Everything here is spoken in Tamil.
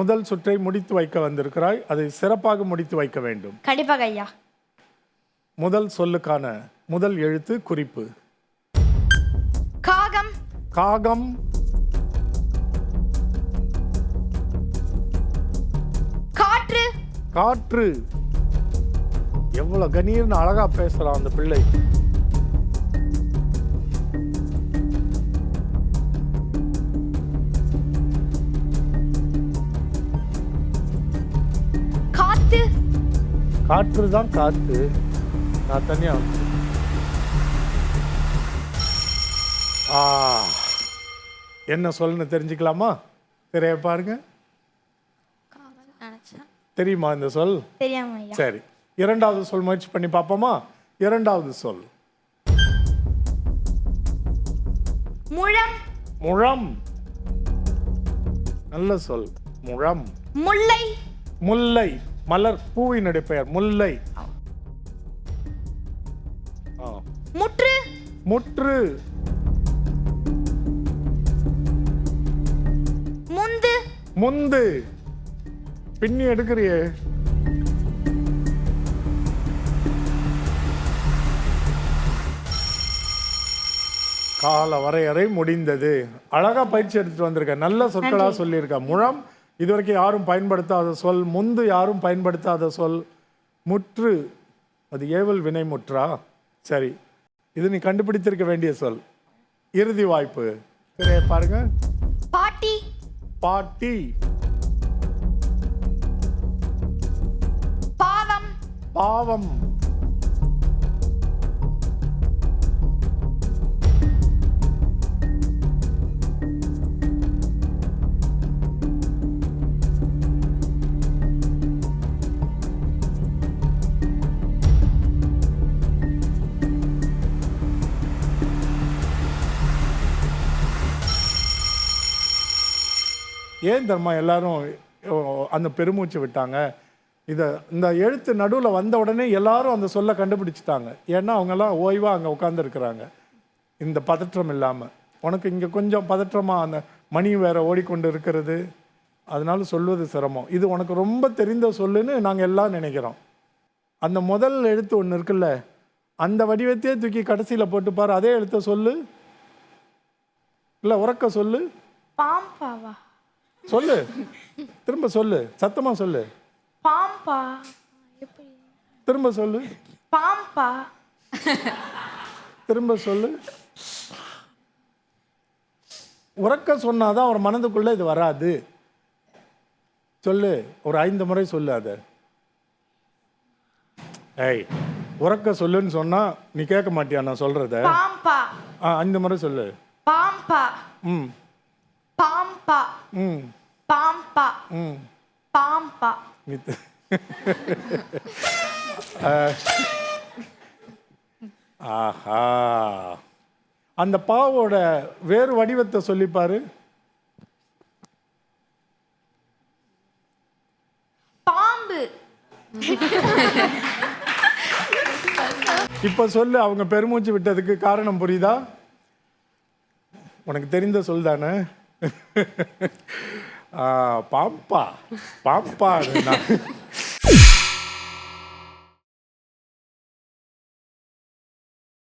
முதல் சுற்றை முடித்து வைக்க வந்திருக்கிறாய். அதை சிறப்பாக முடித்து வைக்க வேண்டும். கண்டிப்பாக ஐயா. முதல் சொல்லுக்கான முதல் எழுத்து குறிப்பு. காகம். காகம். காற்று. காற்று. எவ்வளவு கணீர்னு அழகா பேசுறான் அந்த பிள்ளை. காத்து. காற்று தான் காத்து. நான் தனியா என்ன சொல்லணும்னு தெரிஞ்சுக்கலாமா? திரைய பாருங்க. தெரியுமா இந்த சொல்? தெரியாம ஐயா. சரி, இரண்டாவது சொல் முயற்சி பண்ணி பார்ப்போமா? இரண்டாவது சொல் முழம். முழம். நல்ல சொல். முழம். முல்லை. முல்லை. மலர் பூவினுடைய பெயர் முல்லை. முற்று. முற்று. முந்து. முந்து. பின்னி எடுக்கிறியே. கால வரையறை முடிந்தது. அழகா பயிற்சி எடுத்துட்டு வந்திருக்க. நல்ல சொற்களா சொல்லியிருக்க. முழம் இதுவரைக்கும் யாரும் பயன்படுத்தாத சொல். முந்து யாரும் பயன்படுத்தாத சொல். முற்று அது ஏவல் வினை முற்றா? சரி, இது நீ கண்டுபிடித்திருக்க வேண்டிய சொல். இறுதி வாய்ப்பு. திரையை பாருங்க. பாட்டி. பாட்டி. பாவம். பாவம். ஏன் தெரியுமா எல்லாரும் அந்த பெருமூச்சு விட்டாங்க? இந்த எழுத்து நடுவில் வந்த உடனே எல்லாரும் அந்த சொல்ல கண்டுபிடிச்சிட்டாங்க. ஏன்னா அவங்கெல்லாம் ஓய்வாக அங்கே உட்காந்துருக்குறாங்க, இந்த பதற்றம் இல்லாமல். உனக்கு இங்கே கொஞ்சம் பதற்றமாக அந்த மணி வேற ஓடிக்கொண்டு இருக்கிறது, அதனால சொல்வது சிரமம். இது உனக்கு ரொம்ப தெரிந்த சொல்லுன்னு நாங்கள் எல்லாம் நினைக்கிறோம். அந்த முதல் எழுத்து ஒன்று இருக்குல்ல, அந்த வடிவத்தையே தூக்கி கடைசியில் போட்டுப்பார். அதே எழுத்த சொல்லு. இல்லை உறக்க சொல்லு. பாம்பாவா? சொல்லு, திரும்ப சொல்லு, சத்தமா சொல்லு. பாம்பா. எப்படி? திரும்ப சொல்லு. பாம்பா. திரும்ப சொல்லு. உறக்க சொன்னாதான் அவர் மனதுக்குள்ள இது வராது. சொல்லு, ஒரு 5 முறை சொல்லு. அத ஏய் உறக்க சொல்லுன்னு சொன்னா நீ கேட்க மாட்டியா நான் சொல்றத? பாம்பா. 5 முறை சொல்லு. பாம்பா. ம். பாம்பா. ம். பாம்பா. ம். பாம்பா. ஆஹா, அந்த பாவோட வேறு வடிவத்தை சொல்லிப்பாரு. பாம்பு. இப்ப சொல்லு. அவங்க பெருமூச்சு விட்டதுக்கு காரணம் புரியுதா? உனக்கு தெரிந்த சொல் தானே? பாம்பா. பாம்பா.